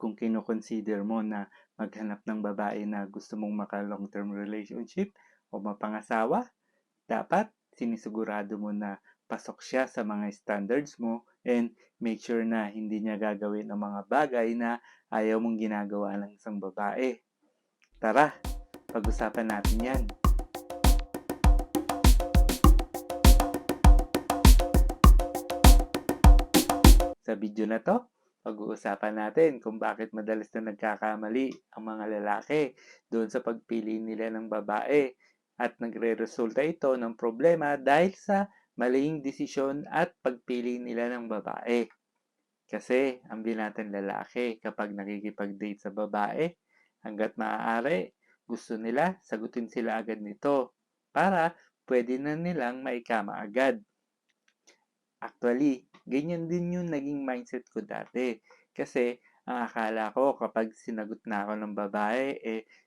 kung kino-consider mo na maghanap ng babae na gusto mong maka-long term relationship o mapangasawa, dapat sinisigurado mo na pasok siya sa mga standards mo and make sure na hindi niya gagawin ang mga bagay na ayaw mong ginagawa ng isang babae. Tara, pag-usapan natin yan. Sa video na to, pag-uusapan natin kung bakit madalas na nagkakamali ang mga lalaki doon sa pagpili nila ng babae at nagre-resulta ito ng problema dahil sa maling desisyon at pagpili nila ng babae. Kasi ang binatang lalaki kapag nakikipag-date sa babae, hanggat maaari, gusto nila sagutin sila agad nito para pwede na nilang maikama agad. Actually, ganyan din yung naging mindset ko dati. Kasi ang akala ko kapag sinagot na ako ng babae,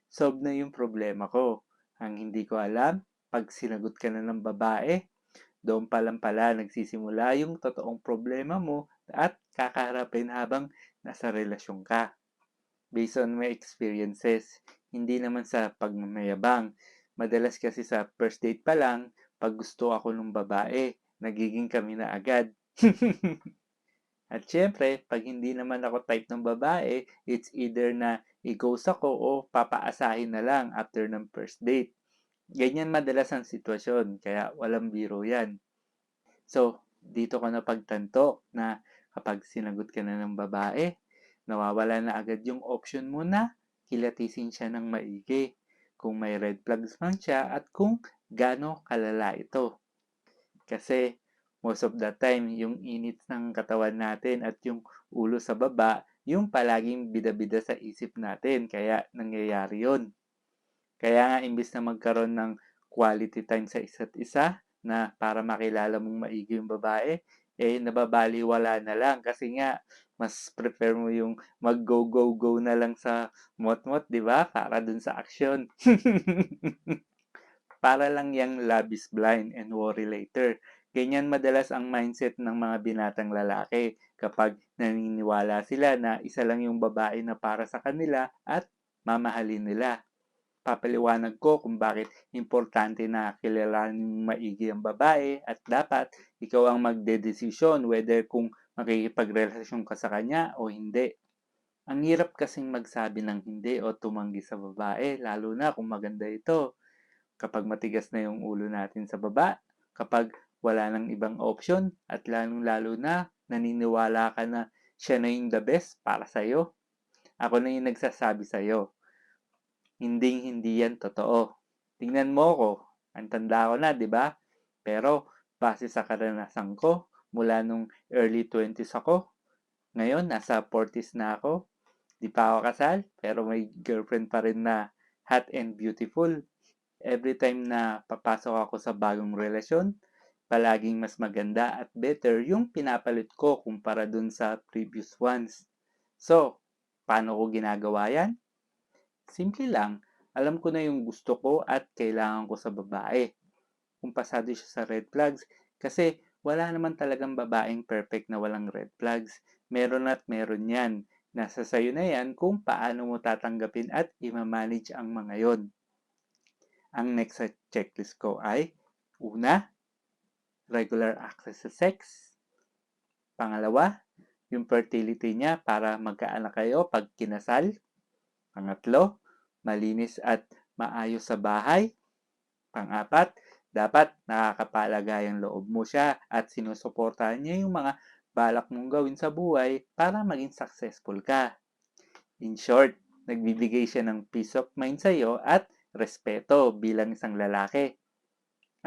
solve na yung problema ko. Ang hindi ko alam, pag sinagot ka na ng babae, doon pa lang pala nagsisimula yung totoong problema mo at kakaharapin habang nasa relasyon ka. Based on my experiences, hindi naman sa pagmamayabang. Madalas kasi sa first date pa lang, pag gusto ako ng babae, nagiging kami na agad. At syempre, pag hindi naman ako type ng babae, it's either na i-ghost ako o papaasahin na lang after ng first date. Ganyan madalas ang sitwasyon, kaya walang biro yan. So, dito ko napagtanto na kapag sinagot ka na ng babae, nawawala na agad yung option mo na kilatisin siya ng maigi kung may red flags man siya at kung gaano kalala ito. Kasi most of the time, yung init ng katawan natin at yung ulo sa baba, yung palaging bida-bida sa isip natin. Kaya nangyayari yun. Kaya nga, imbis na magkaroon ng quality time sa isa't isa, na para makilala mong maigi yung babae, nababaliwala na lang. Kasi nga, mas prefer mo yung mag-go-go-go na lang sa mot-mot, di ba? Para dun sa action. Para lang yang love is blind and worry later. Ganyan madalas ang mindset ng mga binatang lalaki kapag naniniwala sila na isa lang yung babae na para sa kanila at mamahalin nila. Papaliwanag ko kung bakit importante na kilalanin maigi ang babae at dapat ikaw ang magdedesisyon whether kung makikipagrelasyon ka sa kanya o hindi. Ang hirap kasing magsabi ng hindi o tumanggi sa babae, lalo na kung maganda ito. Kapag matigas na yung ulo natin sa baba, kapag wala nang ibang option, at lalong-lalo na naniniwala ka na siya na yung the best para sa'yo. Ako na yung nagsasabi sa'yo. Hindi yan totoo. Tingnan mo ko, ang tanda ko na, di ba? Pero base sa karanasan ko, mula nung early 20s ako, ngayon nasa 40s na ako, di pa ako kasal, pero may girlfriend pa rin na hot and beautiful. Every time na papasok ako sa bagong relasyon, palaging mas maganda at better yung pinapalit ko kumpara dun sa previous ones. So, paano ko ginagawa yan? Simple lang, alam ko na yung gusto ko at kailangan ko sa babae. Kung pasado siya sa red flags, kasi wala naman talagang babaeng perfect na walang red flags. Meron at meron yan. Nasa sayo na yan kung paano mo tatanggapin at i-manage ang mga yon. Ang next sa checklist ko ay, una, regular access sa sex. Pangalawa, yung fertility niya para magkaanak kayo pag kinasal. Pangatlo, malinis at maayos sa bahay. Pang-apat, dapat nakakapalagayang loob mo siya at sinusuportahan niya yung mga balak mong gawin sa buhay para maging successful ka. In short, nagbibigay siya ng peace of mind sa iyo at respeto bilang isang lalaki.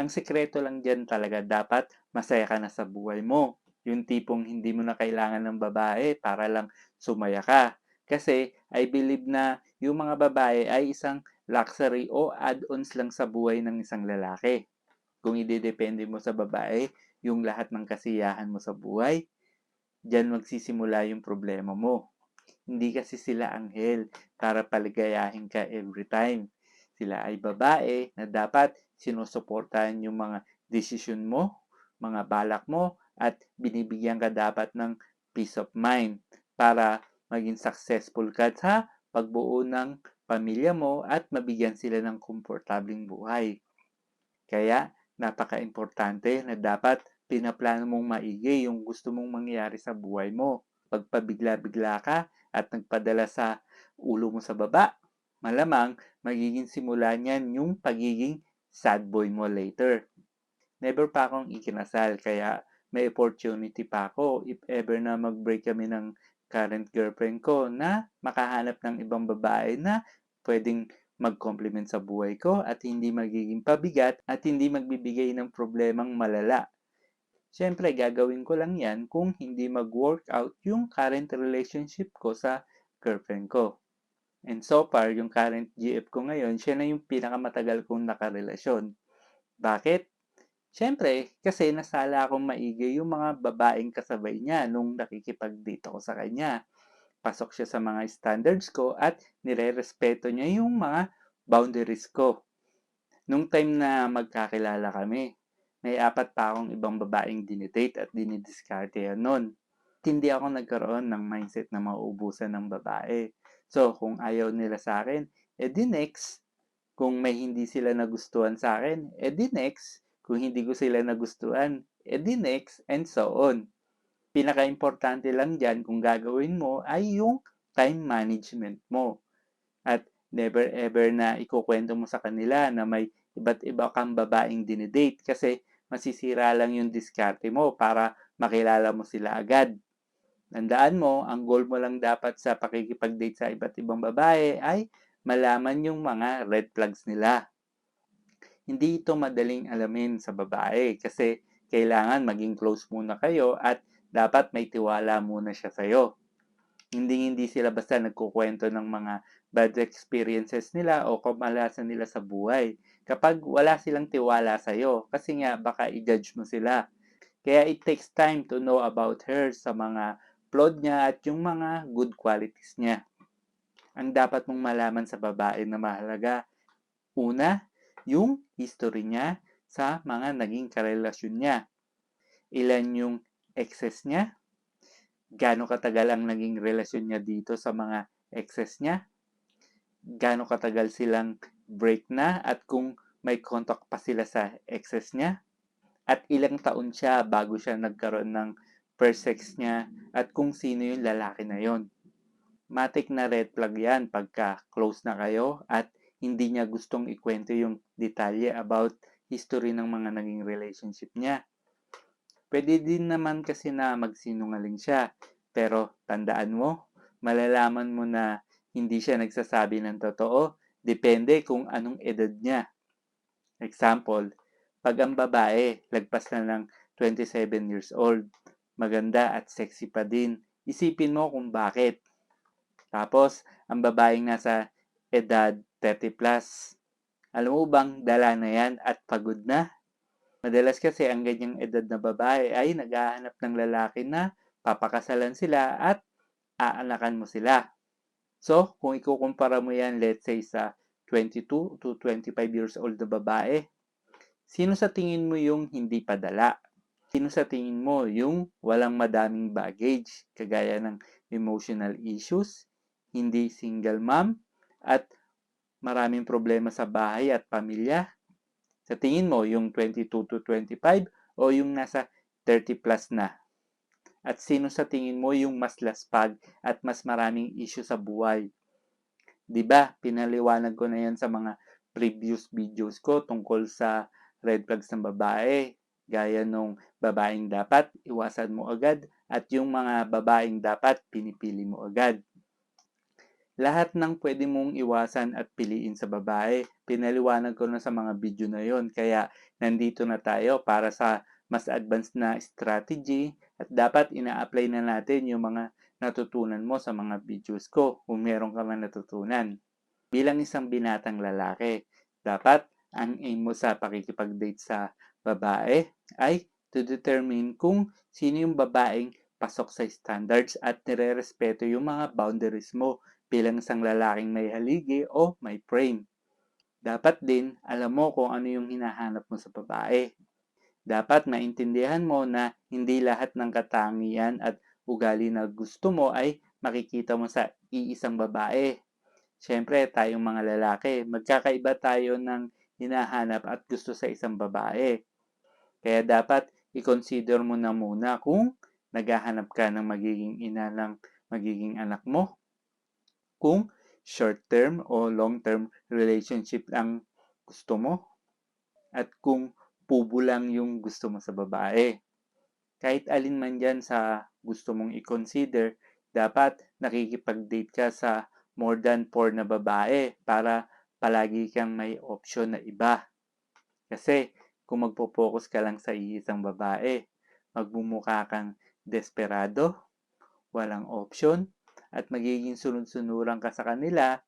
Ang sekreto lang dyan talaga dapat masaya ka na sa buhay mo. Yung tipong hindi mo na kailangan ng babae para lang sumaya ka. Kasi I believe na yung mga babae ay isang luxury o add-ons lang sa buhay ng isang lalaki. Kung idedepende mo sa babae yung lahat ng kasiyahan mo sa buhay, dyan magsisimula yung problema mo. Hindi kasi sila anghel para paligayahin ka every time. Sila ay babae na dapat sinusuportahan yung mga desisyon mo, mga balak mo, at binibigyan ka dapat ng peace of mind para maging successful ka sa pagbuo ng pamilya mo at mabigyan sila ng komportableng buhay. Kaya napaka-importante na dapat pinaplano mong maigi yung gusto mong mangyari sa buhay mo. Pag pabigla-bigla ka at nagpadala sa ulo mo sa baba, malamang magiging simula niyan yung pagiging sad boy mo later. Never pa akong ikinasal kaya may opportunity pa ako if ever na mag-break kami ng current girlfriend ko na makahanap ng ibang babae na pwedeng mag-complement sa buhay ko at hindi magiging pabigat at hindi magbibigay ng problemang malala. Siyempre, gagawin ko lang yan kung hindi mag-workout yung current relationship ko sa girlfriend ko. And so far, yung current GF ko ngayon, siya na yung pinakamatagal kong nakarelasyon. Bakit? Siyempre, kasi nasala akong maigi yung mga babaeng kasabay niya nung nakikipag-date ako sa kanya. Pasok siya sa mga standards ko at nire-respeto niya yung mga boundaries ko. Nung time na magkakilala kami, may 4 pa akong ibang babaeng dinidate at dinidiskarte yan nun. Hindi ako nagkaroon ng mindset na mauubusan ng babae. So, kung ayaw nila sa akin, edi next. Kung may hindi sila nagustuhan sa akin, edi next. Kung hindi ko sila nagustuhan, edi next, and so on. Pinaka-importante lang dyan kung gagawin mo ay yung time management mo. At never ever na ikukwento mo sa kanila na may iba't iba kang babaeng dinidate kasi masisira lang yung diskarte mo para makilala mo sila agad. Tandaan mo, ang goal mo lang dapat sa pakikipag-date sa iba't ibang babae ay malaman yung mga red flags nila. Hindi ito madaling alamin sa babae kasi kailangan maging close muna kayo at dapat may tiwala muna siya sa'yo. Hindi sila basta nagkukwento ng mga bad experiences nila o kamalasan nila sa buhay kapag wala silang tiwala sa'yo kasi nga baka i-judge mo sila. Kaya it takes time to know about her sa mga flawed niya at yung mga good qualities niya. Ang dapat mong malaman sa babae na mahalaga, una, yung history niya sa mga naging karelasyon niya. Ilan yung exes niya? Gaano katagal ang naging relasyon niya dito sa mga exes niya? Gaano katagal silang break na at kung may contact pa sila sa exes niya? At ilang taon siya bago siya nagkaroon ng first sex niya at kung sino yung lalaki na yon. Matik na red flag yan pagka close na kayo at hindi niya gustong ikwento yung detalye about history ng mga naging relationship niya. Pwede din naman kasi na magsinungaling siya, pero tandaan mo, malalaman mo na hindi siya nagsasabi ng totoo, depende kung anong edad niya. Example, pag ang babae lagpas na ng 27 years old, maganda at sexy pa din, isipin mo kung bakit. Tapos, ang babaeng nasa edad 30 plus, alam mo bang dala na yan at pagod na? Madalas kasi ang ganyang edad na babae ay naghahanap ng lalaki na papakasalan sila at aanakan mo sila. So, kung ikukumpara mo yan, let's say sa 22 to 25 years old na babae, sino sa tingin mo yung hindi padala? Sino sa tingin mo yung walang madaming baggage, kagaya ng emotional issues, hindi single mom, at maraming problema sa bahay at pamilya? Sa tingin mo, yung 22 to 25 o yung nasa 30 plus na? At sino sa tingin mo yung mas laspag at mas maraming issue sa buhay? 'Di ba? Pinaliwanag ko na yan sa mga previous videos ko tungkol sa red flags ng babae. Gaya nung babaeng dapat iwasan mo agad at yung mga babaeng dapat pinipili mo agad. Lahat ng pwede mong iwasan at piliin sa babae, pinaliwanag ko na sa mga video na yon. Kaya nandito na tayo para sa mas advanced na strategy at dapat ina-apply na natin yung mga natutunan mo sa mga videos ko kung meron ka man natutunan. Bilang isang binatang lalaki, dapat ang aim mo sa pakikipag-date sa babae ay to determine kung sino yung babaeng pasok sa standards at nire-respeto yung mga boundaries mo bilang isang lalaking may haligi o may frame. Dapat din alam mo kung ano yung hinahanap mo sa babae. Dapat maintindihan mo na hindi lahat ng katangian at ugali na gusto mo ay makikita mo sa iisang babae. Siyempre, tayong mga lalaki, magkakaiba tayo ng hinahanap at gusto sa isang babae. Kaya dapat i-consider mo na muna kung naghahanap ka ng magiging ina ng magiging anak mo, kung short-term o long-term relationship ang gusto mo, at kung pubo lang yung gusto mo sa babae. Kahit alin man dyan sa gusto mong i-consider, dapat nakikipag-date ka sa more than 4 na babae para palagi kang may option na iba. Kasi kung magpo-focus ka lang sa iisang babae, magmumukha kang desperado, walang option, at magiging sunod-sunuran ka sa kanila,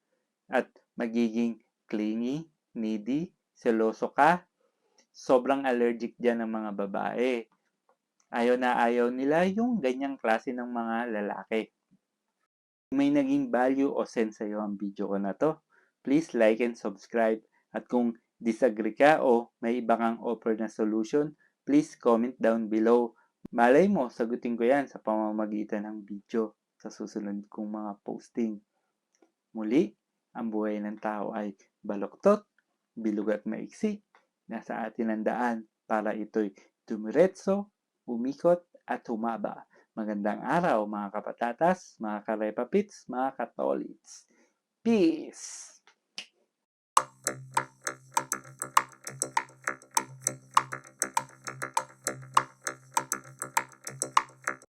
at magiging clingy, needy, seloso ka. Sobrang allergic dyan ng mga babae. Ayaw na ayaw nila yung ganyang klase ng mga lalaki. Kung may naging value o sense sa'yo ang video ko na to, please like and subscribe. At kung disagree ka o may iba kang offer na solution, please comment down below. Malay mo, sagutin ko yan sa pamamagitan ng video sa susunod kong mga posting. Muli, ang buhay ng tao ay baluktot, bilog at maiksi. Nasa atin ang daan para ito'y dumiretso, umikot at humaba. Magandang araw mga kapatatas, mga karepapits, mga katolits. Peace!